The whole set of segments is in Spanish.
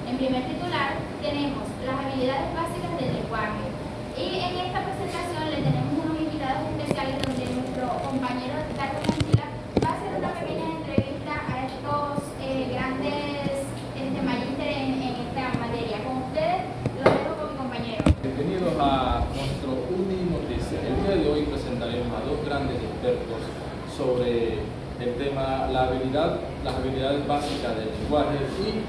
En primer titular tenemos las habilidades básicas del lenguaje y en esta presentación le tenemos unos invitados especiales donde nuestro compañero Darwin Montilla va a hacer una pequeña entrevista a estos grandes magísteres en esta materia. Con ustedes lo dejo con mi compañero. Bienvenidos a nuestro Uninoticia. El día de hoy presentaremos a dos grandes expertos sobre el tema las habilidades básicas del lenguaje y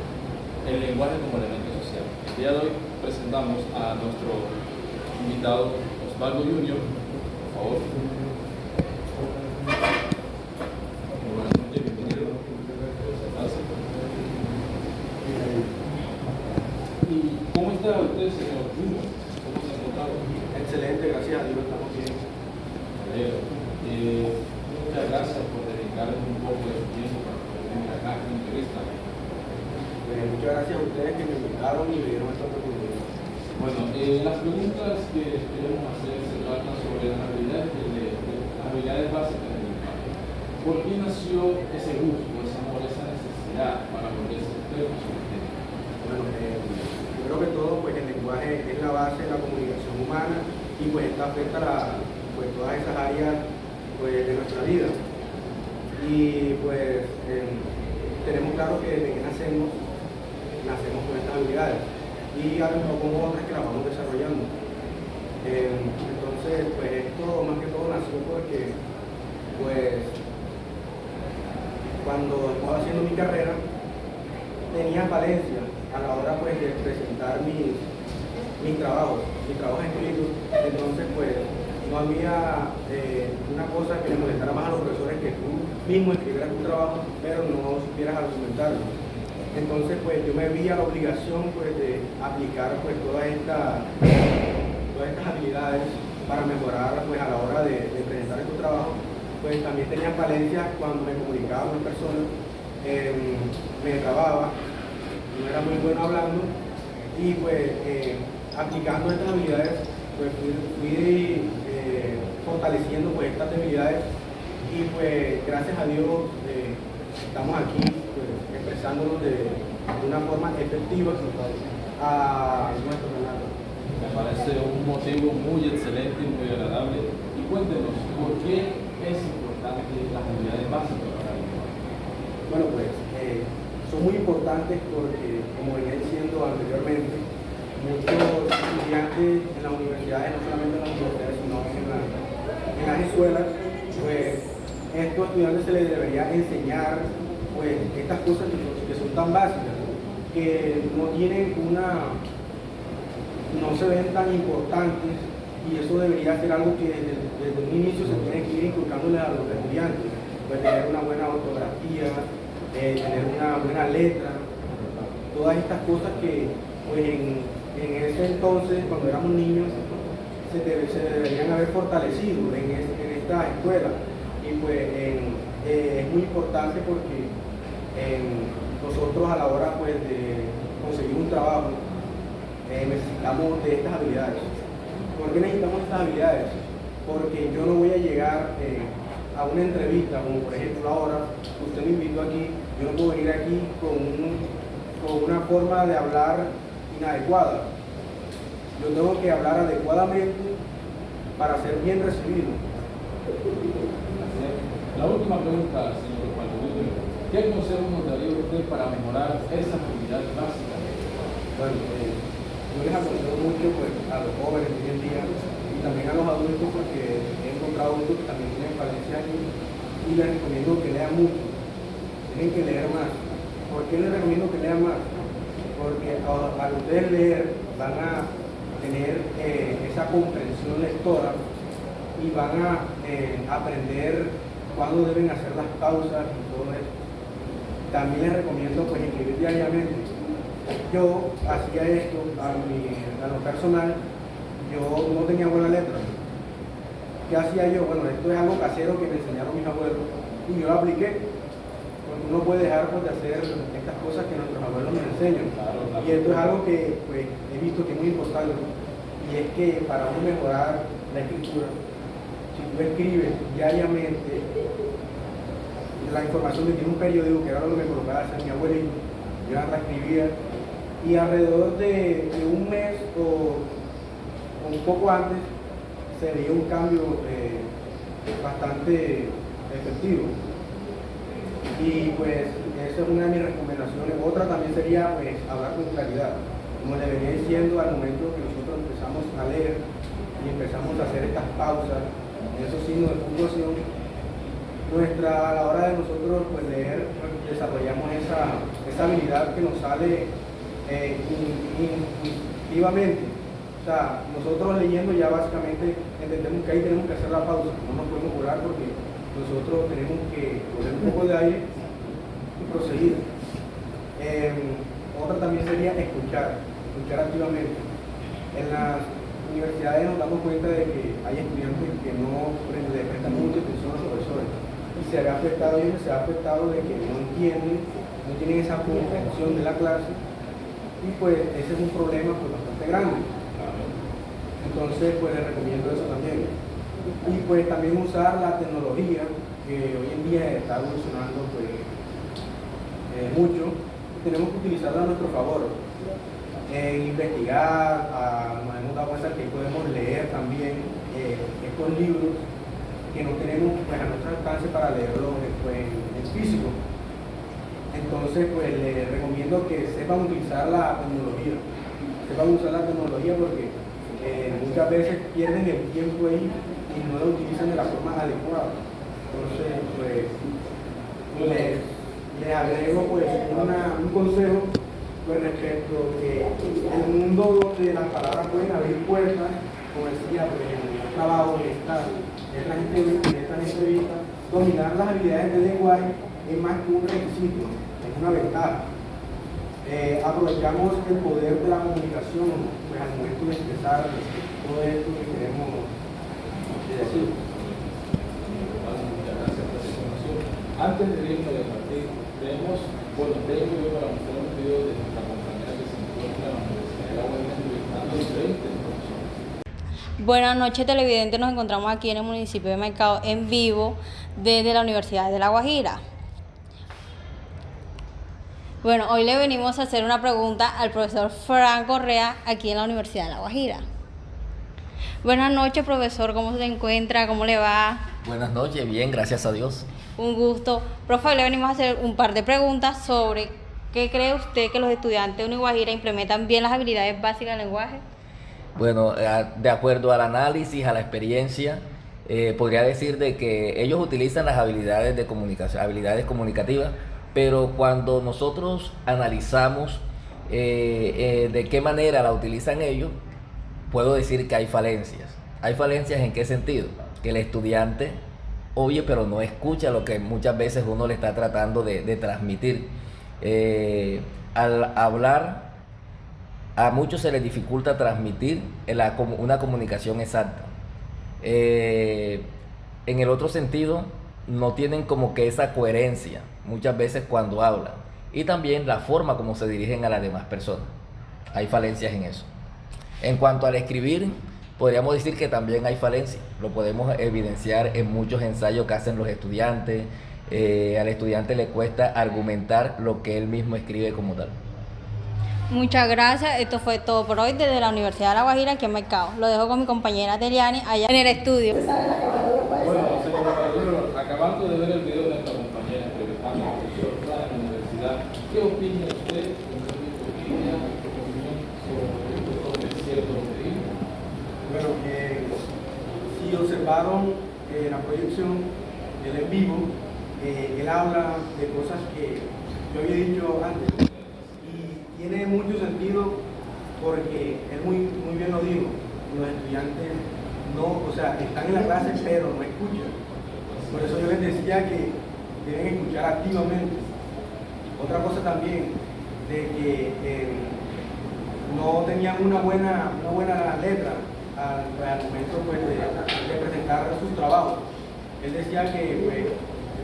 el lenguaje como elemento social. El día de hoy presentamos a nuestro invitado Osvaldo Junior. Por favor. Muy buenas noches, bienvenido. Gracias. ¿Y cómo está usted, señor Junior? ¿Cómo se ha encontrado? Excelente, gracias a Dios, estamos bien. Muchas gracias por dedicarnos un poco de su tiempo para poder venir acá a esta entrevista. Muchas gracias a ustedes que me invitaron y me dieron esta oportunidad. Bueno, las preguntas que queremos hacer se tratan sobre las habilidades básicas del lenguaje. ¿Por qué nació ese gusto, esa amor, esa necesidad para volverse experto sobre el tema? Bueno, primero que todo, pues el lenguaje es la base de la comunicación humana y pues esta afecta todas esas áreas pues, de nuestra vida. Y pues tenemos claro que desde que nacemos con estas habilidades y a lo mejor con otras que las vamos desarrollando. Entonces, pues esto más que todo nació porque pues cuando estaba haciendo mi carrera tenía falencias a la hora pues de presentar mis trabajos escritos. Entonces pues no había una cosa que le molestara más a los profesores que tú mismo escribieras tu trabajo pero no supieras argumentarlo. Entonces pues yo me vi a la obligación pues de aplicar pues todas estas habilidades para mejorar pues a la hora de presentar tu trabajo. Pues también tenía falencias cuando me comunicaba con personas, me trababa, no era muy bueno hablando y pues aplicando estas habilidades pues fui fortaleciendo pues estas habilidades y pues gracias a Dios estamos aquí pues, expresándonos de una forma efectiva a nuestro canal. Me parece un motivo muy excelente y muy agradable. Y cuéntenos, ¿por qué es importante las habilidades básicas para el lenguaje? Bueno, pues son muy importantes porque, como venía diciendo anteriormente, muchos estudiantes en las universidades, no solamente en las universidades, sino en las escuelas, pues a estos estudiantes se les debería enseñar pues estas cosas que son tan básicas, que no se ven tan importantes y eso debería ser algo que desde un inicio se tiene que ir inculcándoles a los estudiantes, pues tener una buena ortografía, tener una buena letra, todas estas cosas que pues en ese entonces, cuando éramos niños, se deberían haber fortalecido en esta escuela. Y pues es muy importante porque nosotros a la hora pues, de conseguir un trabajo necesitamos de estas habilidades. ¿Por qué necesitamos estas habilidades? Porque yo no voy a llegar a una entrevista, como por ejemplo ahora, usted me invitó aquí, yo no puedo venir aquí con una forma de hablar inadecuada. Yo tengo que hablar adecuadamente para ser bien recibido. La última pregunta, señor Osvaldo Junior. ¿Qué consejos nos daría usted para mejorar esas habilidades básicas? Bueno, yo les aconsejo mucho pues, a los jóvenes hoy en día y también a los adultos porque he encontrado adultos que también tienen falencias y les recomiendo que lean mucho. Tienen que leer más. ¿Por qué les recomiendo que lean más? Porque al ustedes leer van a tener esa comprensión lectora y van a aprender cuándo deben hacer las pausas y todo eso. También les recomiendo pues escribir diariamente. Yo hacía esto a lo personal, yo no tenía buena letra. ¿Qué hacía yo? Bueno, esto es algo casero que me enseñaron mis abuelos y yo lo apliqué. Porque uno puede dejar pues, de hacer estas cosas que nuestros abuelos nos enseñan. Y esto es algo que pues, he visto que es muy importante. Y es que para uno mejorar la escritura, si tú escribes diariamente la información que tiene un periódico, que era lo que me colocaba a hacer mi abuelito, yo la escribía, y alrededor de un mes o un poco antes se veía un cambio bastante efectivo. Y pues esa es una de mis recomendaciones. Otra también sería pues hablar con claridad. Como le venía diciendo, al momento que nosotros empezamos a leer y empezamos a hacer estas pausas, en esos signos de puntuación, a la hora de nosotros pues, leer, pues, desarrollamos esa habilidad que nos sale intuitivamente. O sea, nosotros leyendo ya básicamente entendemos que ahí tenemos que hacer la pausa, no nos podemos curar porque nosotros tenemos que poner un poco de aire y proseguir. Otra también sería escuchar activamente. En las universidades nos damos cuenta de que hay estudiantes que no le prestan mucha atención a los profesores y se ha afectado de que no entienden, no tienen esa comprensión de la clase y pues ese es un problema pues, bastante grande. Entonces pues les recomiendo eso también. Y pues también usar la tecnología que hoy en día está evolucionando pues, mucho, y tenemos que utilizarla a nuestro favor. Investigar, nos hemos dado cuenta que podemos leer también estos libros que no tenemos pues, a nuestro alcance para leerlos pues, en físico. Entonces pues les recomiendo que sepan utilizar la tecnología porque muchas veces pierden el tiempo ahí y no lo utilizan de la forma adecuada. Entonces pues les agrego pues un consejo pues respecto que el mundo donde las palabras pueden abrir puertas, como decía, pues en el trabajo, en esta entrevista, dominar las habilidades del lenguaje es más que un requisito, es una ventaja. Aprovechamos el poder de la comunicación pues, al momento de expresar todo esto que queremos decir. Muchas gracias por la información. Antes de irnos de partir, tengo yo para mostrar un video de nuestra compañera que se encuentra en la Universidad de La Guajira entrevistando diferentes profesores. Buenas noches, televidentes. Nos encontramos aquí en el municipio de Maicao en vivo desde la Universidad de La Guajira. Bueno, hoy le venimos a hacer una pregunta al profesor Frank Correa aquí en la Universidad de La Guajira. Buenas noches, profesor. ¿Cómo se encuentra? ¿Cómo le va? Buenas noches, bien, gracias a Dios. Un gusto. Profe, hoy le venimos a hacer un par de preguntas sobre ¿qué cree usted que los estudiantes de Uniguajira implementan bien las habilidades básicas del lenguaje? Bueno, de acuerdo al análisis, a la experiencia, podría decir de que ellos utilizan las habilidades de comunicación, habilidades comunicativas, pero cuando nosotros analizamos de qué manera la utilizan ellos, puedo decir que hay falencias. ¿Hay falencias en qué sentido? Que el estudiante oye pero no escucha lo que muchas veces uno le está tratando de transmitir. Al hablar, a muchos se les dificulta transmitir una comunicación exacta. En el otro sentido, no tienen como que esa coherencia muchas veces cuando hablan. Y también la forma como se dirigen a las demás personas. Hay falencias en eso. En cuanto al escribir, podríamos decir que también hay falencias. Lo podemos evidenciar en muchos ensayos que hacen los estudiantes. Al estudiante le cuesta argumentar lo que él mismo escribe como tal. Muchas gracias. Esto fue todo por hoy desde la Universidad de La Guajira aquí en Maicao. Lo dejo con mi compañera Teliani allá en el estudio. Bueno, señor, acabando de ver el video de nuestra compañera entrevistando al profesor Frank en la universidad, ¿qué opina usted? ¿Qué opinión sobre cierto contenido? Bueno, si observaron la proyección, el en vivo, él habla de cosas que yo había dicho antes y tiene mucho sentido porque él muy bien lo dijo, los estudiantes no, o sea, están en la clase pero no escuchan. Por eso yo les decía que deben escuchar activamente. Otra cosa también, de que no tenían una buena letra al momento pues, de presentar sus trabajos. Él decía que pues,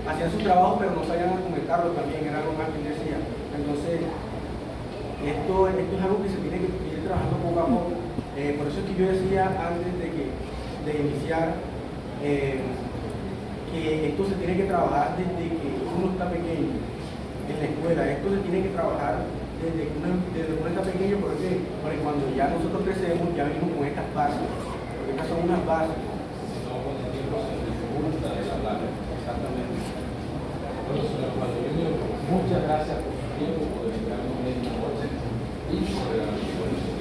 hacían sus trabajos pero no sabían argumentarlo también, era algo más que él decía. Entonces, esto es algo que se tiene que ir trabajando poco a poco. Por eso es que yo decía antes de iniciar que esto se tiene que trabajar desde que uno está pequeño en la escuela. Esto se tiene que trabajar desde que uno está pequeño, porque cuando ya nosotros crecemos ya venimos con estas bases, porque estas son unas bases. Exactamente. Bueno, señor Padre Junior, muchas gracias por su tiempo, por dedicarnos esta noche y por regalarnos información.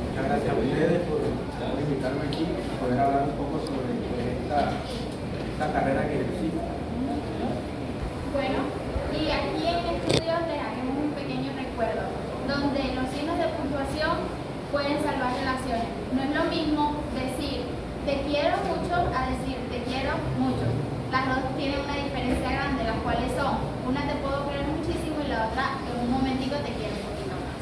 Muchas gracias a ustedes por invitarme aquí y poder hablar un poco sobre esta carrera que necesito. Bueno, y aquí en estudios les haremos un pequeño recuerdo, donde los signos de puntuación pueden salvar relaciones. No es lo mismo decir te quiero mucho a decir te quiero mucho. Las dos tienen una diferencia grande, las cuales son, una te puedo querer muchísimo y la otra en un momentico te quiero un poquito más.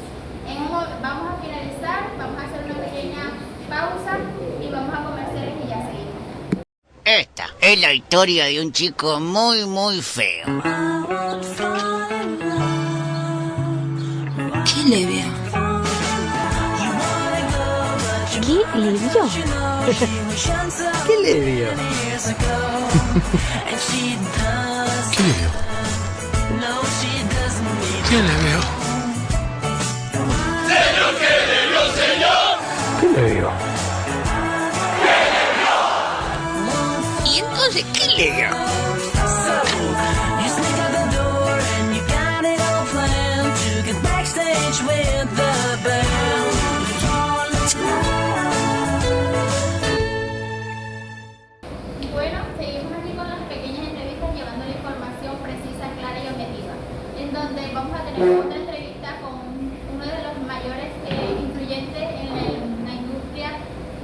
Vamos a finalizar, vamos a hacer una pequeña pausa y vamos a comerciales y ya seguimos. Esta es la historia de un chico muy, muy feo. ¿Qué le veo? ¿Qué le vio? ¿Qué le vio? ¿Qué le vio? ¿Qué le vio? Señor, ¿qué le vio, señor? ¿Qué le vio? ¿Y entonces qué le vio? Bueno, seguimos aquí con las pequeñas entrevistas llevando la información precisa, clara y objetiva, en donde vamos a tener otra entrevista con uno de los mayores influyentes en la industria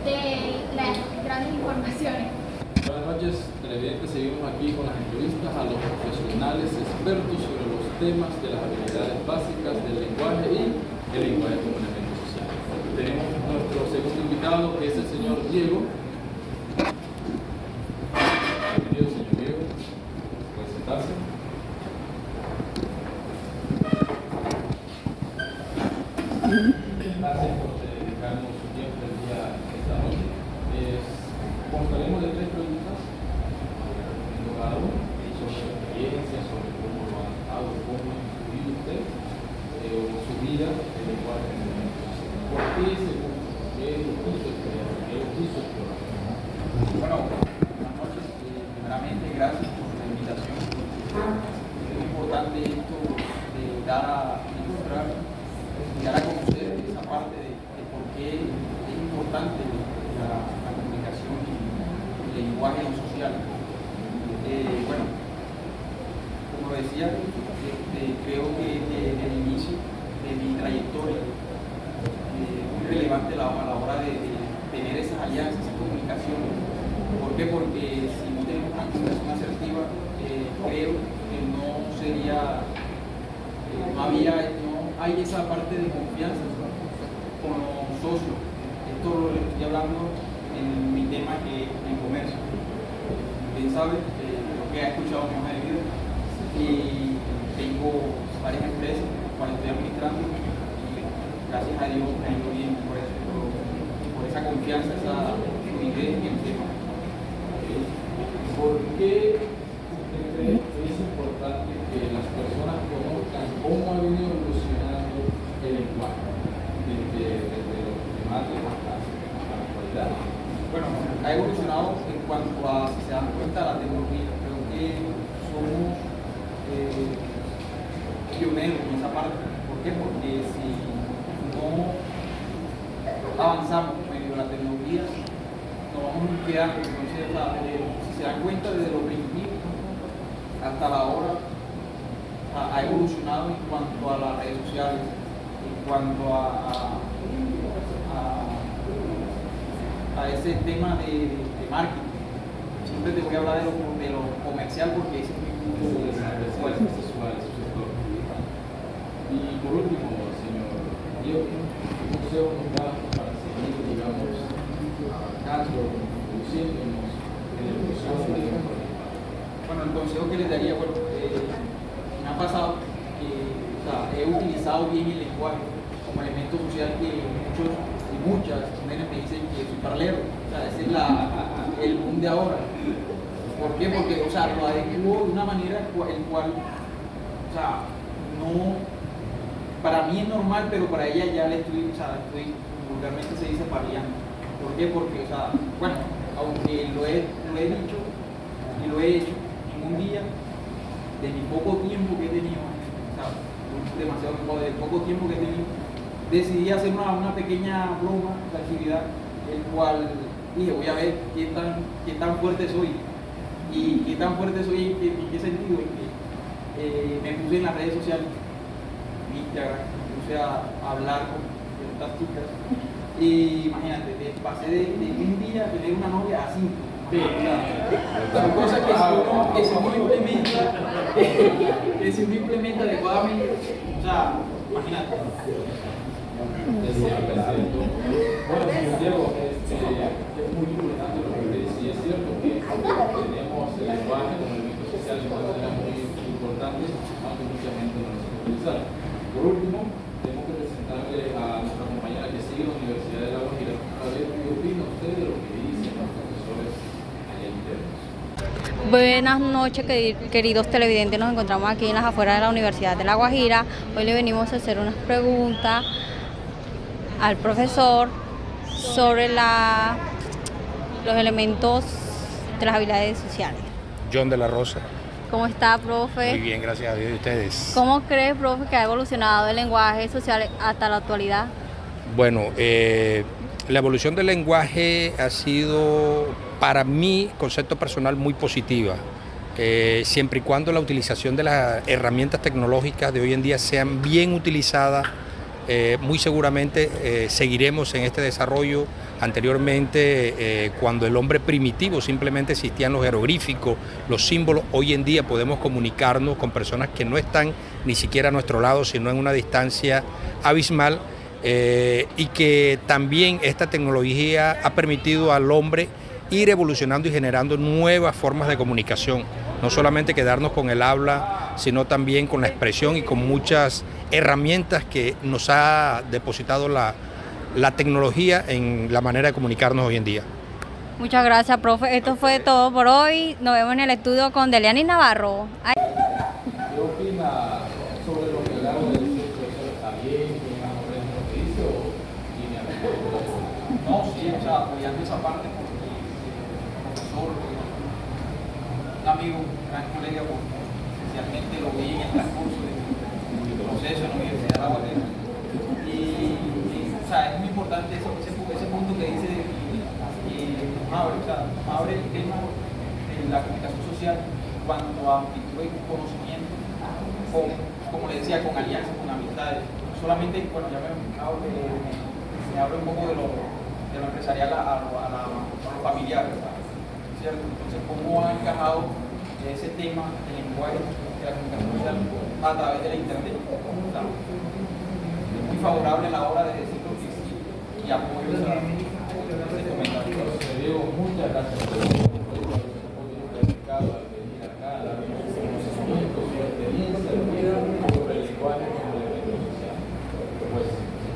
de las grandes informaciones. Buenas noches, televidentes. Seguimos aquí con las entrevistas a los profesionales expertos sobre los temas de las habilidades básicas del lenguaje y el lenguaje como elemento social. Tenemos nuestro segundo invitado, que es el señor Diego. Bienvenido, señor Diego. ¿Puede sentarse? Gracias por dedicarnos su tiempo el día de esta noche. Contaremos de 3 preguntas, cada uno, sobre su experiencia, sobre cómo lo ha estado, cómo ha influido usted en su vida, en el cual ¿por qué según qué lo quiso explorar? Bueno, buenas noches. Primeramente, gracias por la invitación. Es muy importante esto de dar a ilustrar, dar a conocer esa parte de por qué es importante la comunicación y el lenguaje en lo social. Bueno, como lo decía, creo que desde el inicio de mi trayectoria es muy relevante a la hora de tener esas alianzas, esas comunicaciones. ¿Por qué? Porque si no tenemos una comunicación asertiva, creo que no hay esa parte de confianza con los socios. Esto lo estoy hablando en mi tema que es el comercio. Bien sabe lo que ha escuchado mi hoja de vida y tengo varias empresas cuales estoy administrando y gracias a Dios me ha ido bien por eso, por esa confianza, esa fluidez en el tema. ¿Por qué usted cree que es importante que las personas conozcan cómo ha venido evolucionando el lenguaje desde los primates hasta la actualidad? Bueno, ha evolucionado en cuanto a, si se dan cuenta, la tecnología. Creo que somos pioneros en esa parte. ¿Por qué? Porque si no avanzamos medio de la tecnología, nos vamos a quedar. Entonces, si se dan cuenta, desde los principios hasta la hora ha evolucionado en cuanto a las redes sociales, en cuanto a ese tema de marketing. siempre te voy a hablar de lo comercial porque ese es mi punto de sexual, su sector. Y por último, señor Diego, ¿qué consejo nos da para seguir, digamos, avanzando, introduciéndonos en el proceso de la política? Bueno, el consejo que les daría, bueno, me ha pasado que he utilizado bien el lenguaje como elemento social que muchos y muchas mujeres me dicen que soy parlero. O sea, ese es el boom de ahora. ¿Por qué? Porque, o sea, lo adecuo de una manera el cual, o sea, no, para mí es normal, pero para ella ya le estoy, vulgarmente se dice parleando. ¿Por qué? Porque, o sea, bueno, aunque lo he dicho y lo he hecho en un día, de mi poco tiempo que he tenido, o sea, demasiado tiempo, de poco tiempo que he tenido, decidí hacer una pequeña broma, una actividad, el cual dije, voy a ver qué tan fuerte soy. Y qué tan fuerte soy, en qué sentido, en que me puse en las redes sociales, Instagram, me puse a hablar con ciertas chicas. Y imagínate, pasé de un día a tener una novia a 5. Son cosas que si uno implementa adecuadamente, o sea, imagínate. Bueno, señor Diego, es muy importante lo que usted decía. Es cierto que tenemos el lenguaje como elemento social de una manera muy importante, aunque mucha gente no lo sabe utilizar. Por último, tenemos que presentarle a nuestra compañera que sigue en la Universidad de La Guajira a ver qué opina usted de lo que dicen los profesores allá internos. Buenas noches, queridos televidentes. Nos encontramos aquí en las afueras de la Universidad de La Guajira. Hoy le venimos a hacer unas preguntas al profesor sobre los elementos de las habilidades sociales. John de la Rosa. ¿Cómo está, profe? Muy bien, gracias a Dios. ¿Y ustedes? ¿Cómo cree, profe, que ha evolucionado el lenguaje social hasta la actualidad? Bueno, la evolución del lenguaje ha sido, para mí, concepto personal, muy positiva. Siempre y cuando la utilización de las herramientas tecnológicas de hoy en día sean bien utilizadas, muy seguramente seguiremos en este desarrollo. Anteriormente, cuando el hombre primitivo simplemente existían los jeroglíficos, los símbolos, hoy en día podemos comunicarnos con personas que no están ni siquiera a nuestro lado, sino en una distancia abismal, y que también esta tecnología ha permitido al hombre ir evolucionando y generando nuevas formas de comunicación. No solamente quedarnos con el habla, sino también con la expresión y con muchas herramientas que nos ha depositado la tecnología en la manera de comunicarnos hoy en día. Muchas gracias, profe. Esto fue todo por hoy. Nos vemos en el estudio con Deliani Navarro. ¿Qué opina sobre lo que el área del profesor está bien, que más o menos lo que dice o tiene algo? No, sí, o sea, apoyando esa parte porque el profesor, un amigo, un gran colega, especialmente lo vi en el transcurso del proceso en la Universidad de La Guajira. O sea, es muy importante ese punto que dice abre el tema de la comunicación social cuanto a amplitud y conocimiento, como le decía, con alianzas, con amistades. Solamente, bueno, ya me hablo un poco de lo empresarial a lo familiar, ¿verdad? ¿Cierto? Entonces, ¿cómo ha encajado ese tema del lenguaje de la comunicación social a través de la internet? Es muy favorable a la hora de decir lo que sí y apoyo ese comentario. Diego, muchas gracias por el apoyo planificado al venir acá, a dar conocimiento, su experiencia, sobre el lenguaje como elemento social. Pues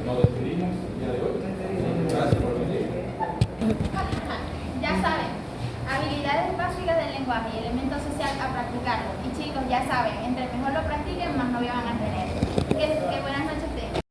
nos despedimos el día de hoy. Gracias por venir. Ya saben, habilidades básicas del lenguaje y elementos social a practicarlo. Y chicos, ya saben, entre mejor lo practiquen, más novia van a tener. Que buenas noches tengan.